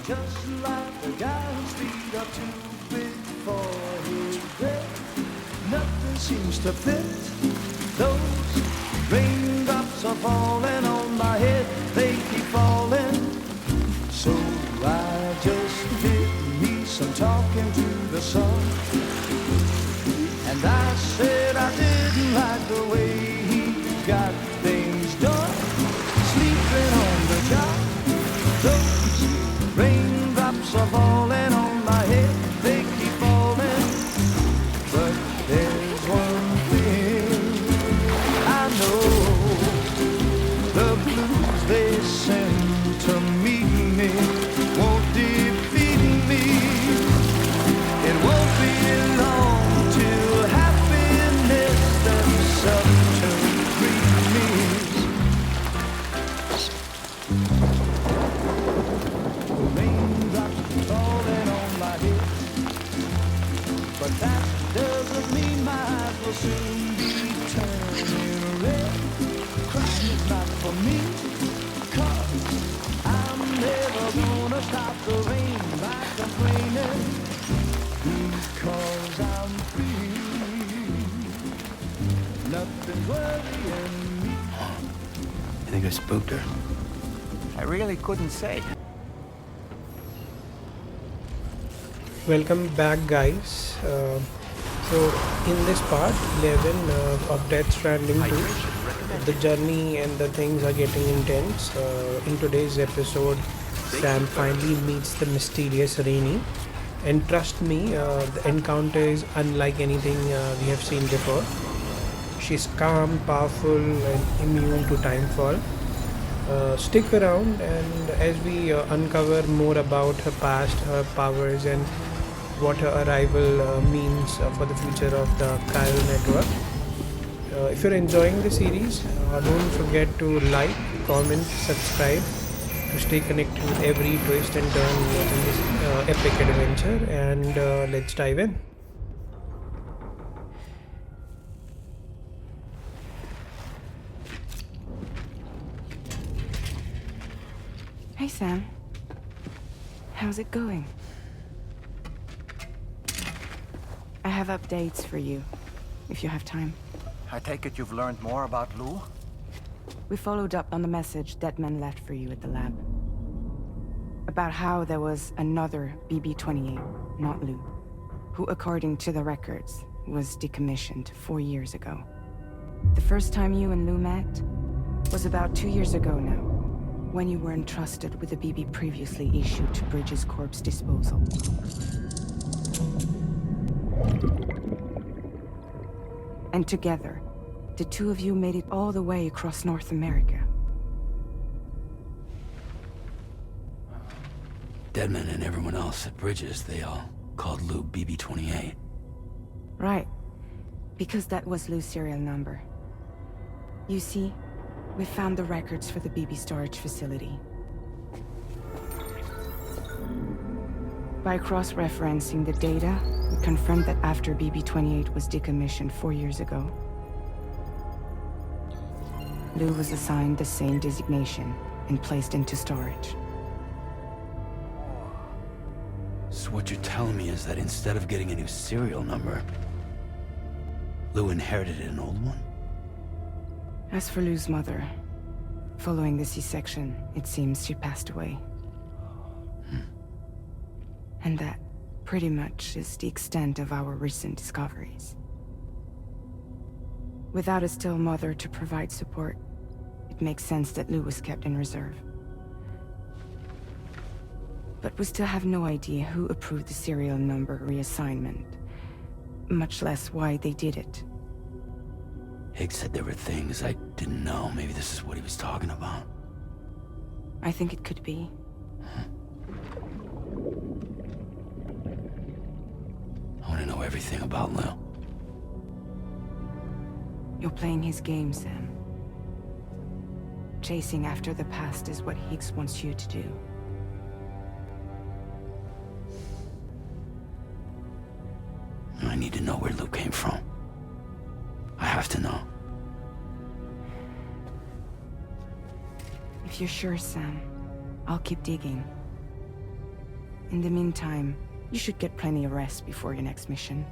just like the guy whose feet are too big for his bed. Nothing seems to fit. Those raindrops are falling on my head, they keep falling. So I just did me some talking to the sun, and I said I didn't like the way he got things done. Sleeping on the job, those raindrops are falling on my head, they keep falling. But there's one thing I know, the blues they send to meet me won't defeat me. It won't be long till happiness steps up to greet me. The raindrops falling on my head, but that doesn't mean my eyes will soon be turning red. Crying is not for me, 'cause I'm never gonna stop the rain by complaining, because I'm free. Nothing's worrying me. I think I spooked her. I really couldn't say. Welcome back, guys. So in this part 11 of Death Stranding 2, the journey and the things are getting intense. In today's episode, Sam finally meets the mysterious Rainy, and trust me, the encounter is unlike anything we have seen before. She's calm, powerful, and immune to Timefall. Stick around and as we uncover more about her past, her powers, and what her arrival means for the future of the Chiral Network. If you're enjoying the series, don't forget to like, comment, subscribe to stay connected with every twist and turn in this epic adventure. And let's dive in. Hey, Sam. How's it going? I have updates for you, if you have time. I take it you've learned more about Lou? We followed up on the message Deadman left for you at the lab. About how there was another BB-28, not Lou, who, according to the records, was decommissioned 4 years ago. The first time you and Lou met was about 2 years ago now, when you were entrusted with the BB previously issued to Bridges Corp's disposal. And together, the two of you made it all the way across North America. Deadman and everyone else at Bridges, they all called Lou BB-28. Right. Because that was Lou's serial number. You see, we found the records for the BB storage facility. By cross-referencing the data, we confirmed that after BB-28 was decommissioned 4 years ago, Lou was assigned the same designation and placed into storage. So what you're telling me is that instead of getting a new serial number, Lou inherited an old one? As for Lou's mother, following the C-section, it seems she passed away. And that, pretty much, is the extent of our recent discoveries. Without a still mother to provide support, it makes sense that Lou was kept in reserve. But we still have no idea who approved the serial number reassignment, much less why they did it. Higgs said there were things I didn't know. Maybe this is what he was talking about. I think it could be. I want to know everything about Lou. You're playing his game, Sam. Chasing after the past is what Higgs wants you to do. I need to know where Lou came from. I have to know. If you're sure, Sam, I'll keep digging. In the meantime, you should get plenty of rest before your next mission.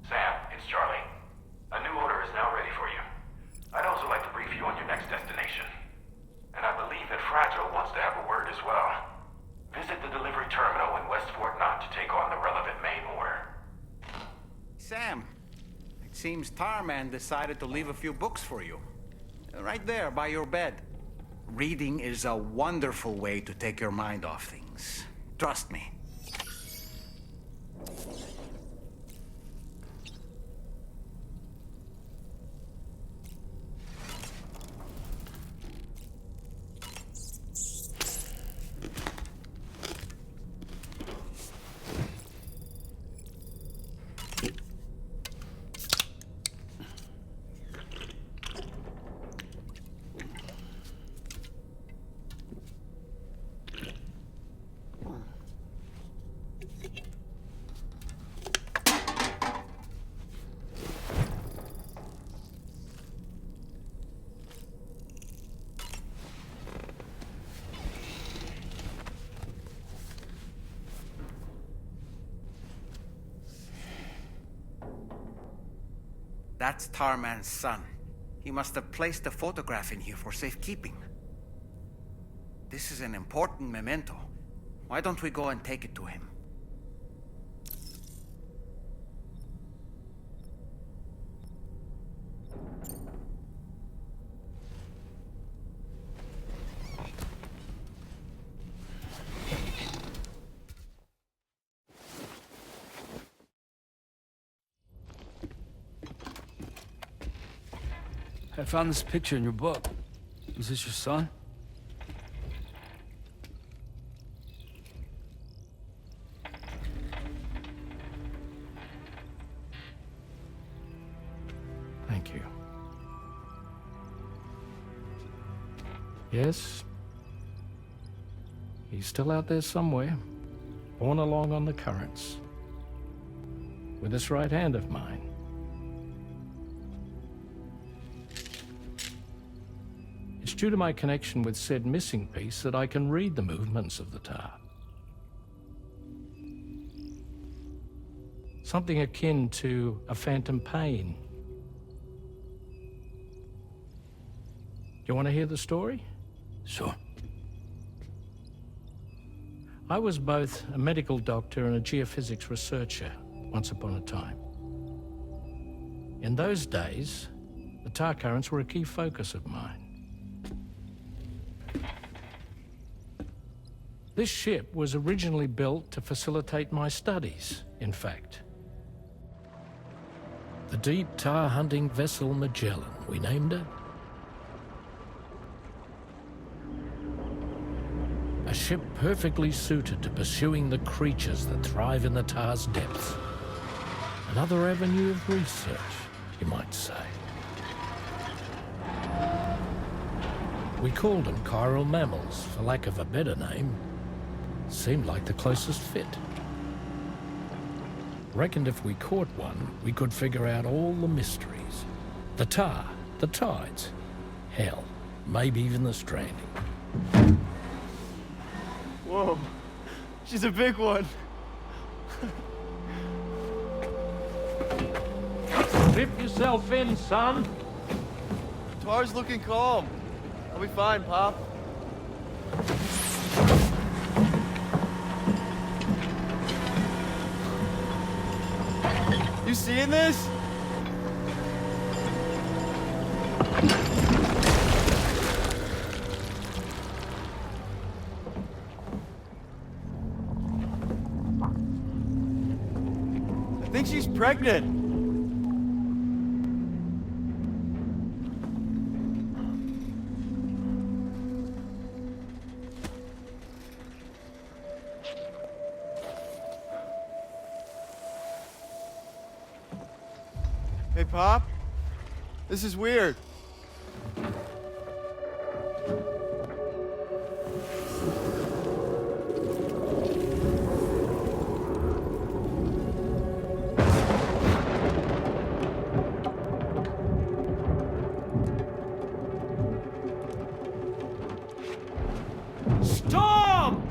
Sam, it's Charlie. A new order is now ready for you. I'd also like to brief you on your next destination. And I believe that Fragile wants to have a word as well. Visit the delivery terminal in West Fort Knott to take on the relevant main order. Sam, it seems Tarman decided to leave a few books for you. Right there, by your bed. Reading is a wonderful way to take your mind off things. Trust me. That's Tarman's son. He must have placed a photograph in here for safekeeping. This is an important memento. Why don't we go and take it to him? I found this picture in your book. Is this your son? Thank you. Yes. He's still out there somewhere, borne along on the currents. With this right hand of mine. It's due to my connection with said missing piece that I can read the movements of the tar. Something akin to a phantom pain. You want to hear the story? Sure. I was both a medical doctor and a geophysics researcher once upon a time. In those days, the tar currents were a key focus of mine. This ship was originally built to facilitate my studies, in fact. The deep tar hunting vessel Magellan, we named it. A ship perfectly suited to pursuing the creatures that thrive in the tar's depths. Another avenue of research, you might say. We called them chiral mammals, for lack of a better name. Seemed like the closest fit. Reckoned if we caught one, we could figure out all the mysteries. The tar, the tides, hell, maybe even the stranding. Whoa, she's a big one. Strip yourself in, son. Tar's looking calm. I'll be fine, Pop. You seeing this? I think she's pregnant. Hey, Pop? This is weird. Storm!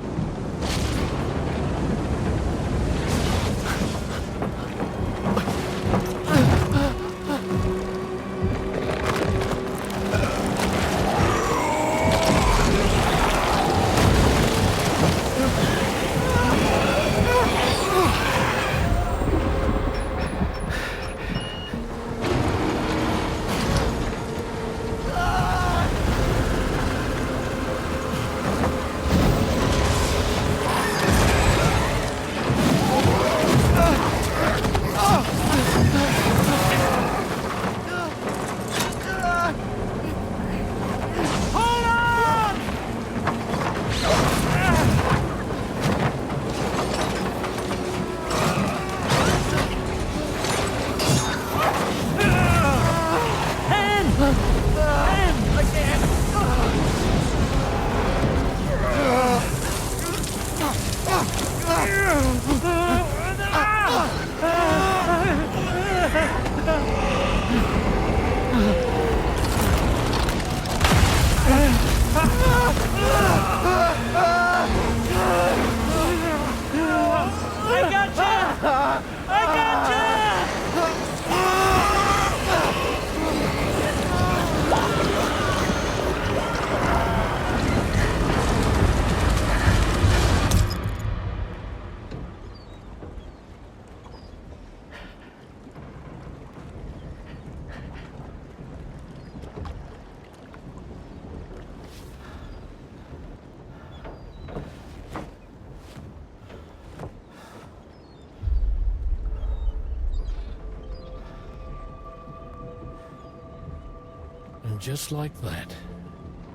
And just like that,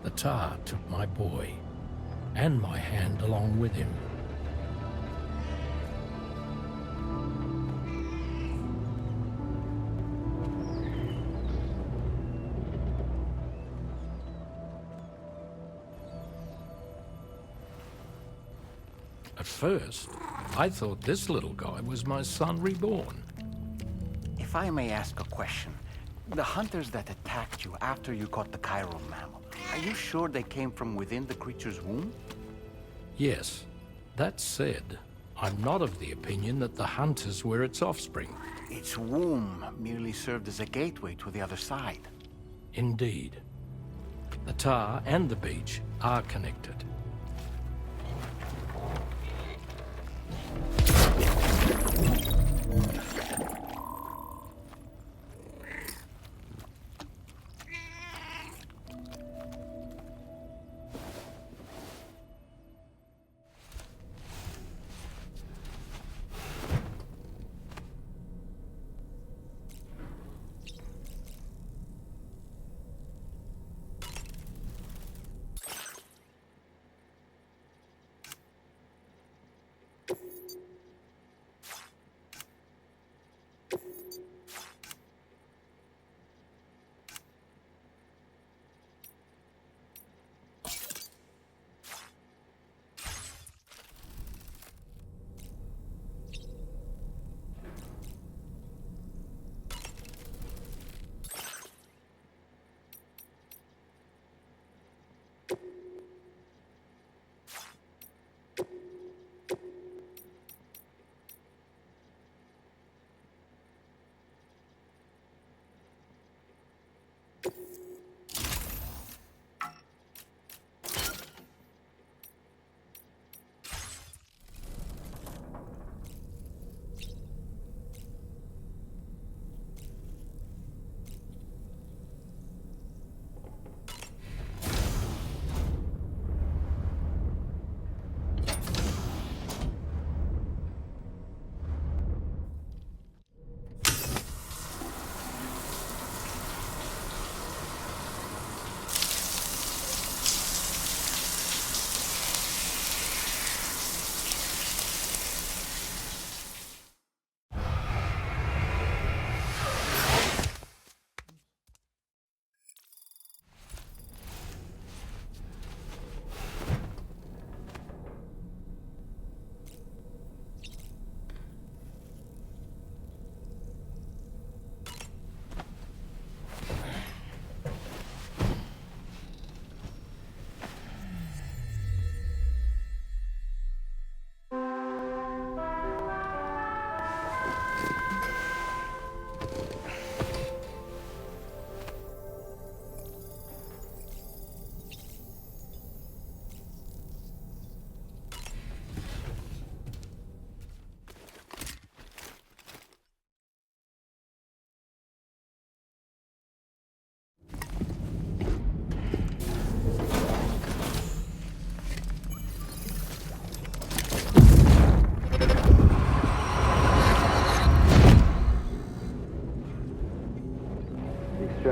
the tar took my boy, and my hand along with him. At first, I thought this little guy was my son reborn. If I may ask a question, the hunters that attacked you after you caught the chiral mammal, are you sure they came from within the creature's womb? Yes. That said, I'm not of the opinion that the hunters were its offspring. Its womb merely served as a gateway to the other side. Indeed. The tar and the beach are connected.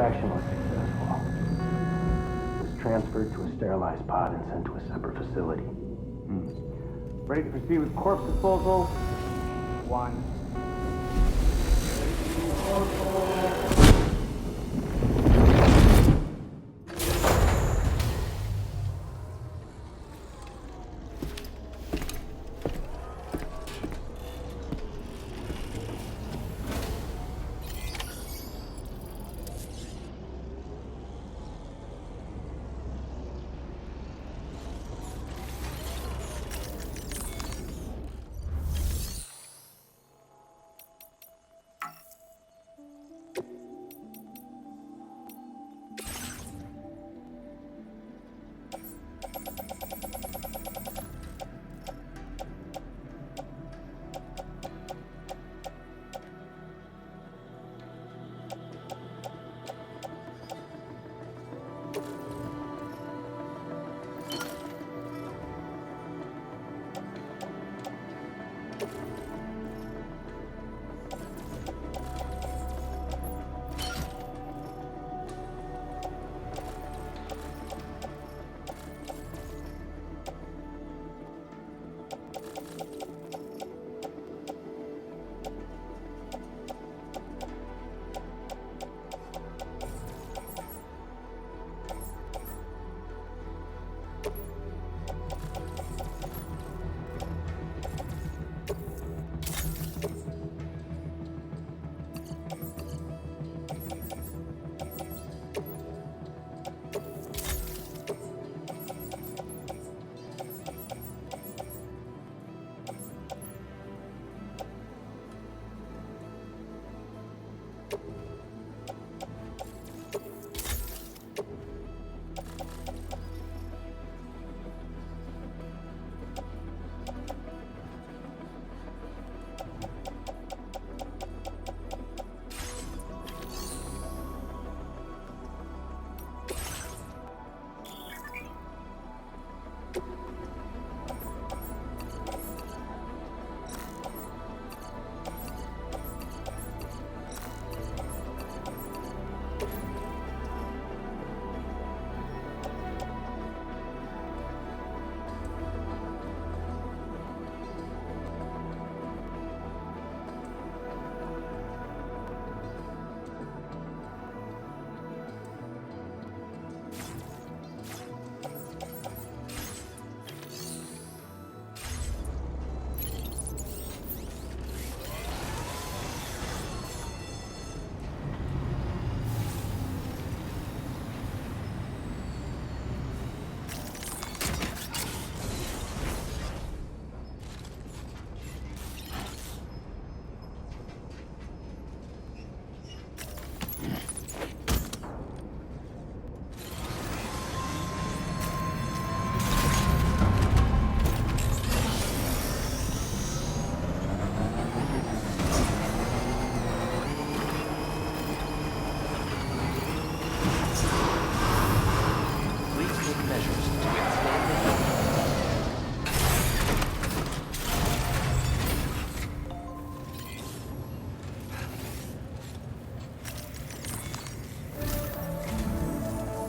extraction was successful. It was transferred to a sterilized pod and sent to a separate facility. Ready to proceed with corpse disposal? 1.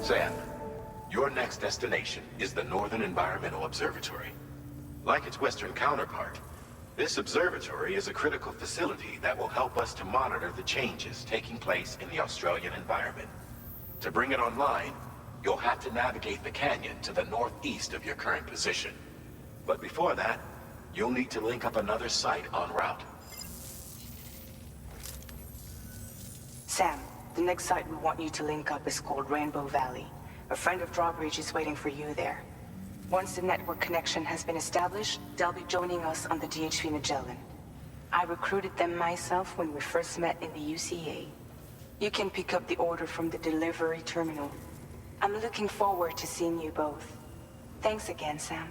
Sam, your next destination is the Northern Environmental Observatory. Like its Western counterpart, this observatory is a critical facility that will help us to monitor the changes taking place in the Australian environment. To bring it online, you'll have to navigate the canyon to the northeast of your current position. But before that, you'll need to link up another site en route. Sam, the next site we want you to link up is called Rainbow Valley. A friend of Drawbridge is waiting for you there. Once the network connection has been established, they'll be joining us on the DHV Magellan. I recruited them myself when we first met in the UCA. You can pick up the order from the delivery terminal. I'm looking forward to seeing you both. Thanks again, Sam.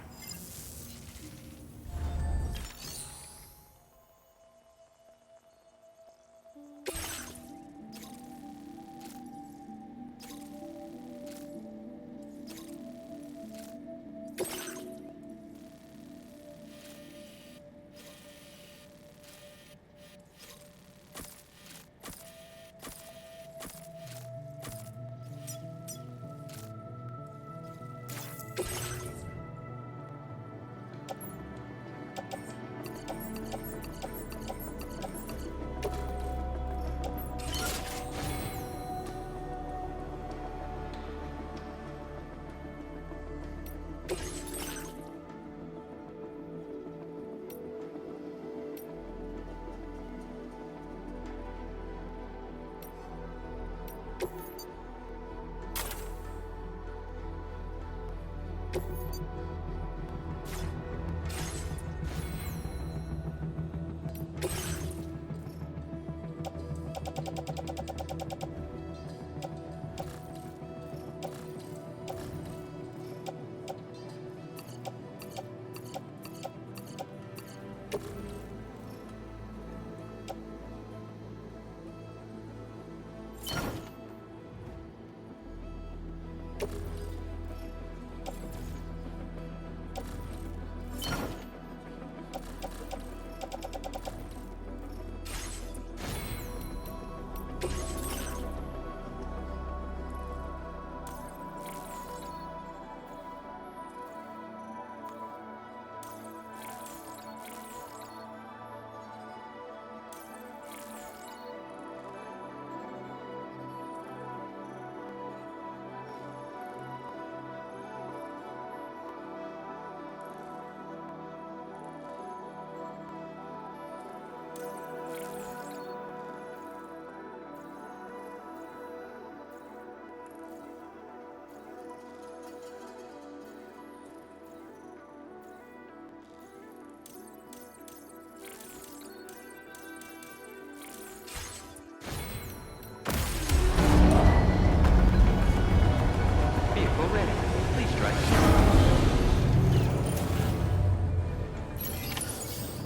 Vehicle ready. Please drive.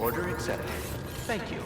Order accepted. Thank you.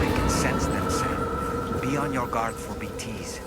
I can sense them, Sam. Be on your guard for BTs.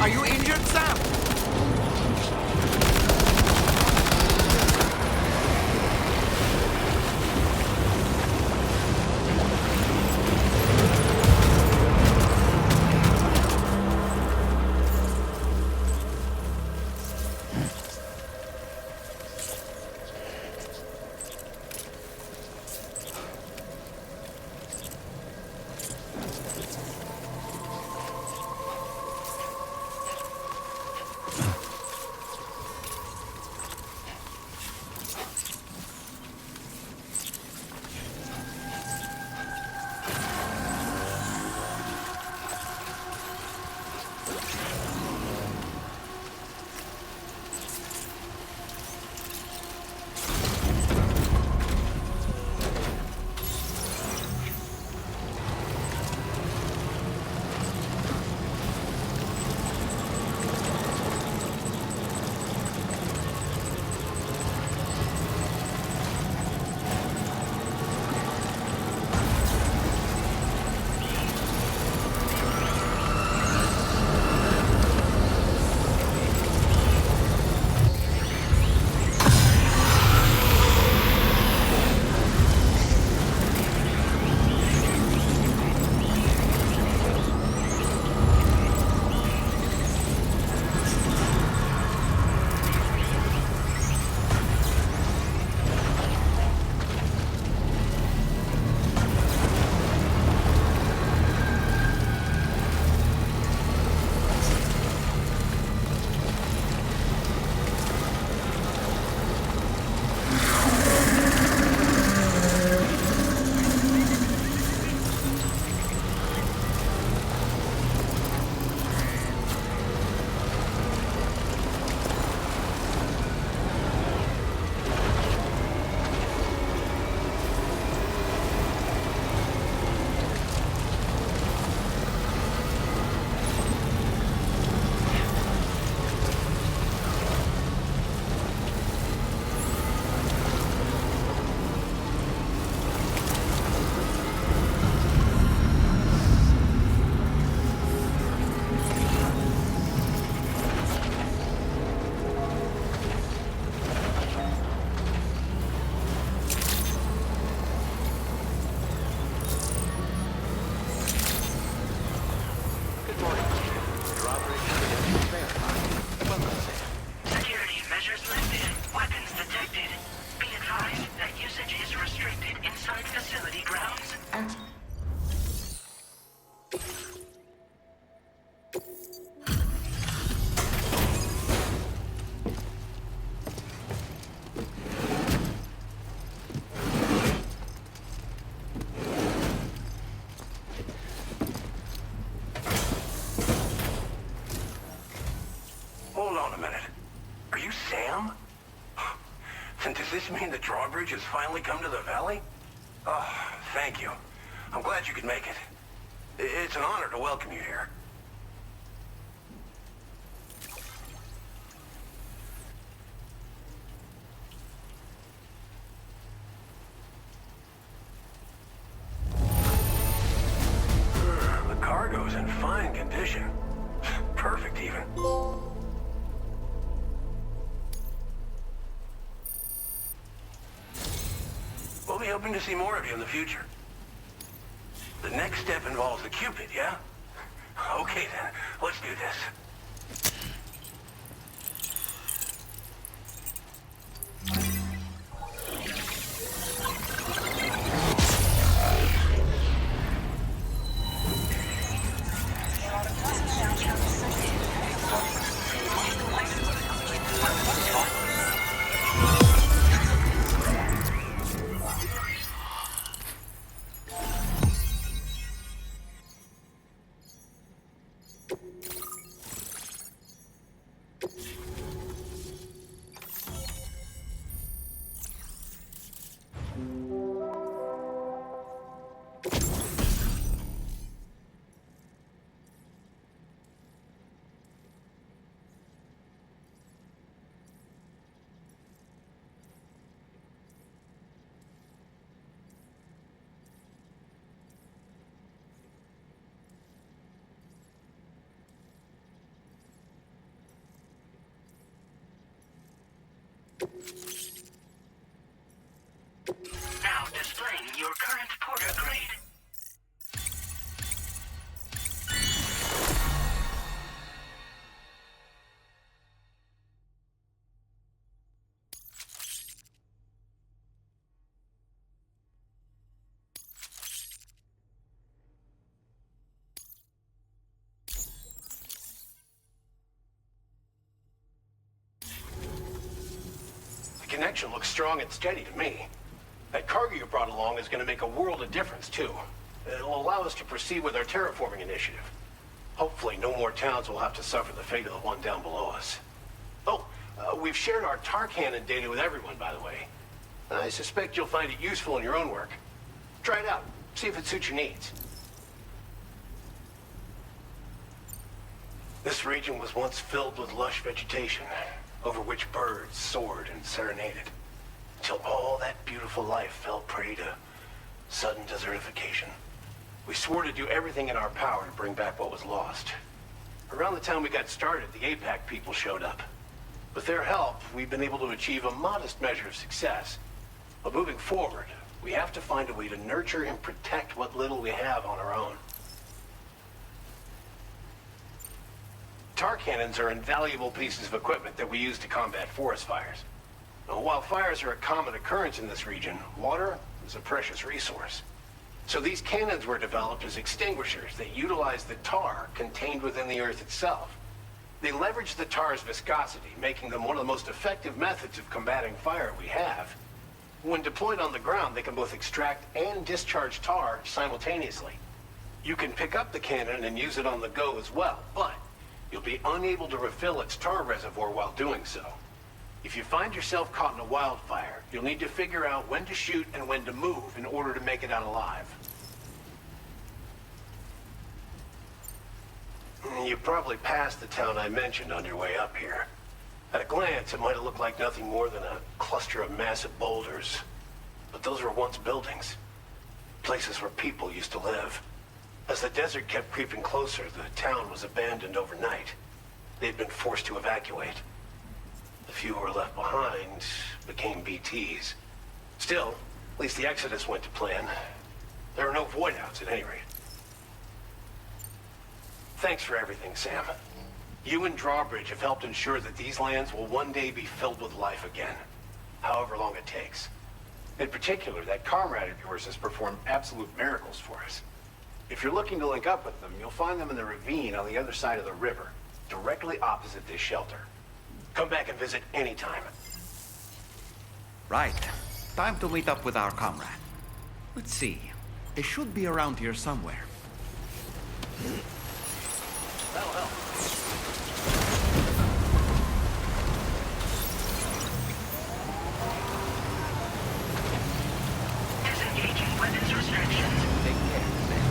Are you injured, Sam? Does this mean the drawbridge has finally come to the valley? Oh, thank you. I'm glad you could make it. It's an honor to welcome you here. The cargo's in fine condition. Perfect, even. We'll be hoping to see more of you in the future. The next step involves the Cupid, yeah? Okay then, let's do this. connection looks strong and steady to me. That cargo you brought along is going to make a world of difference, too. It'll allow us to proceed with our terraforming initiative. Hopefully, no more towns will have to suffer the fate of the one down below us. Oh, we've shared our tar cannon data with everyone, by the way. I suspect you'll find it useful in your own work. Try it out. See if it suits your needs. This region was once filled with lush vegetation, over which birds soared and serenaded, until all that beautiful life fell prey to sudden desertification. We swore to do everything in our power to bring back what was lost. Around the time we got started, the APAC people showed up. With their help, we've been able to achieve a modest measure of success. But moving forward, we have to find a way to nurture and protect what little we have on our own. Tar cannons are invaluable pieces of equipment that we use to combat forest fires. Now, while fires are a common occurrence in this region, water is a precious resource. So these cannons were developed as extinguishers that utilize the tar contained within the earth itself. They leverage the tar's viscosity, making them one of the most effective methods of combating fire we have. When deployed on the ground, they can both extract and discharge tar simultaneously. You can pick up the cannon and use it on the go as well, but you'll be unable to refill its tar reservoir while doing so. If you find yourself caught in a wildfire, you'll need to figure out when to shoot and when to move in order to make it out alive. You probably passed the town I mentioned on your way up here. At a glance, it might have looked like nothing more than a cluster of massive boulders. But those were once buildings. Places where people used to live. As the desert kept creeping closer, the town was abandoned overnight. They'd been forced to evacuate. The few who were left behind became BTs. Still, at least the exodus went to plan. There are no void-outs at any rate. Thanks for everything, Sam. You and Drawbridge have helped ensure that these lands will one day be filled with life again, however long it takes. In particular, that comrade of yours has performed absolute miracles for us. If you're looking to link up with them, you'll find them in the ravine on the other side of the river, directly opposite this shelter. Come back and visit anytime. Right. Time to meet up with our comrade. Let's see. They should be around here somewhere. That'll help. Disengaging weapons restrictions. Take care, Sam.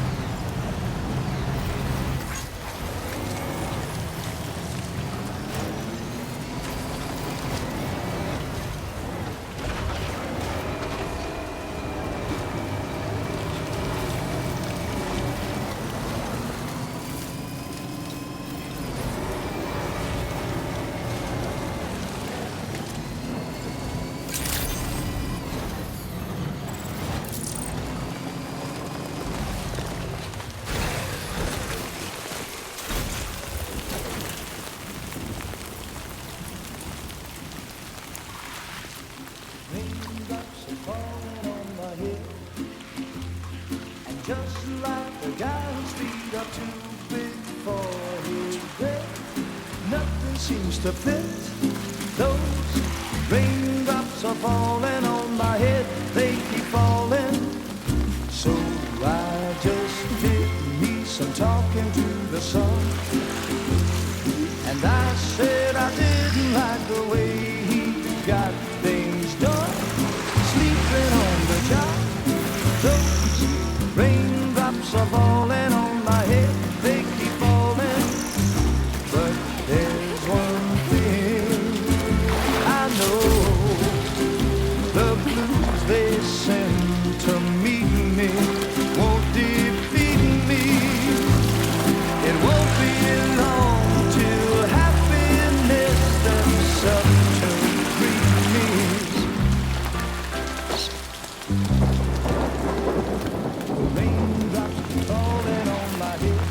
Raindrops are falling on my head, and just like the guy whose feet are too big for his bed, nothing seems to fit. Those raindrops are falling on my head, they keep falling. So I just did me some talking to the sun, and I said I didn't like the way he got things done. Sleeping on the job, those raindrops are falling on my head, they keep falling. But there's one thing I know, the blues they send to meet me won't defeat me. It won't be long till happiness steps up to greet me. Raindrops falling on my head,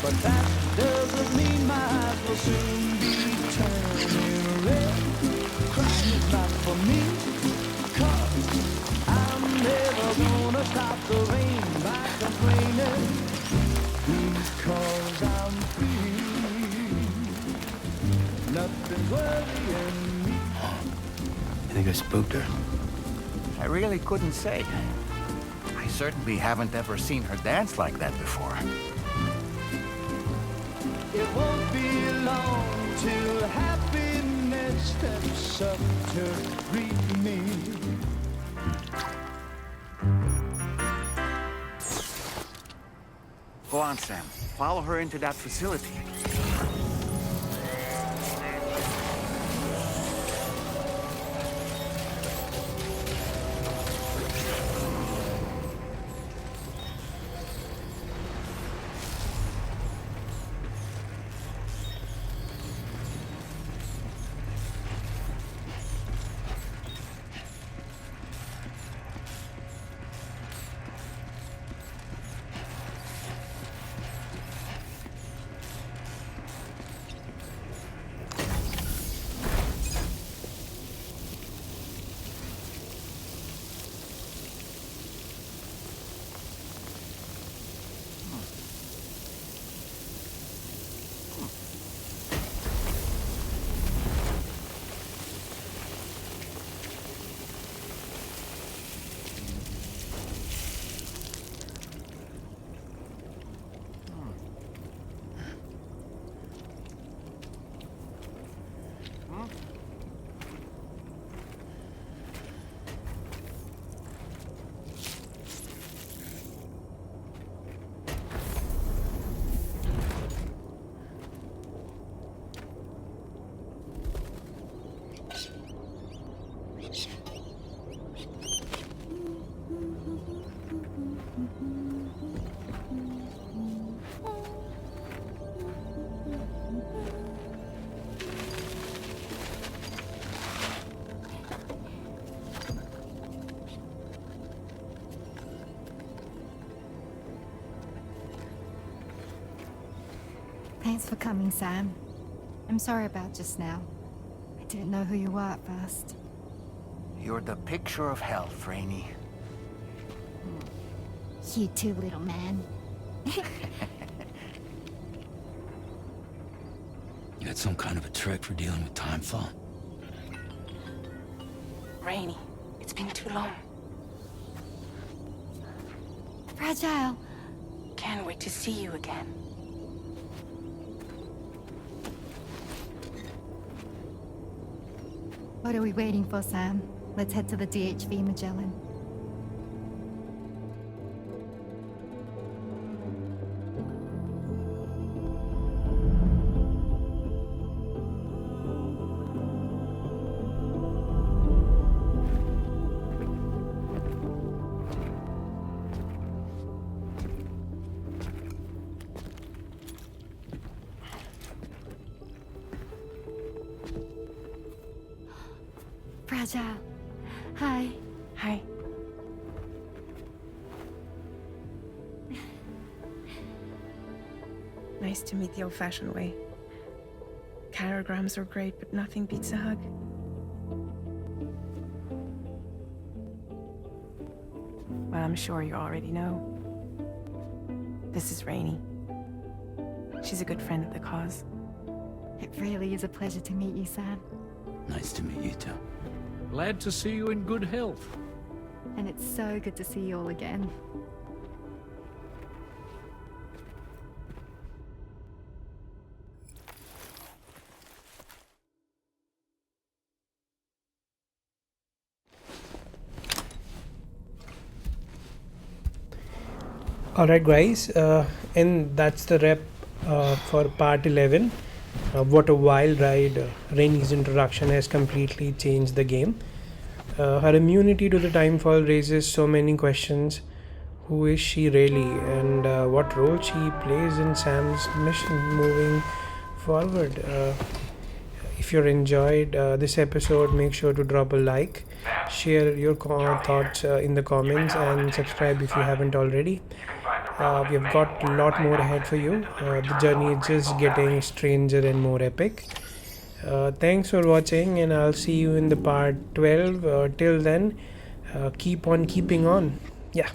but that doesn't mean my eyes will soon be turning red. Crying is not for me, 'cause I'm never gonna stop the rain by complaining, because I'm free. Nothing's worrying me. You think I spooked her? I really couldn't say. I certainly haven't ever seen her dance like that before. It won't be long till happiness steps up to greet me. Go on, Sam. Follow her into that facility. Thanks for coming, Sam. I'm sorry about just now. I didn't know who you were at first. You're the picture of health, Rainey. You too, little man. You had some kind of a trick for dealing with Timefall? Rainey, it's been too long. Fragile. Can't wait to see you again. What are we waiting for, Sam? Let's head to the DHV Magellan. Fragile. Hi. Hi. Nice to meet the old-fashioned way. Carograms are great, but nothing beats a hug. Well, I'm sure you already know. This is Rainey. She's a good friend of the cause. It really is a pleasure to meet you, Sam. Nice to meet you too. Glad to see you in good health. And it's so good to see you all again. Alright guys, and that's the wrap for part 11. What a wild ride. Rainey's introduction has completely changed the game. Her immunity to the Timefall raises so many questions. Who is she really, and what role she plays in Sam's mission moving forward? If you enjoyed this episode, make sure to drop a like, share your thoughts in the comments, and subscribe if you haven't already. We've got a lot more ahead for you. The journey is just getting stranger and more epic. Thanks for watching, and I'll see you in the part 12. Till then, keep on keeping on. Yeah,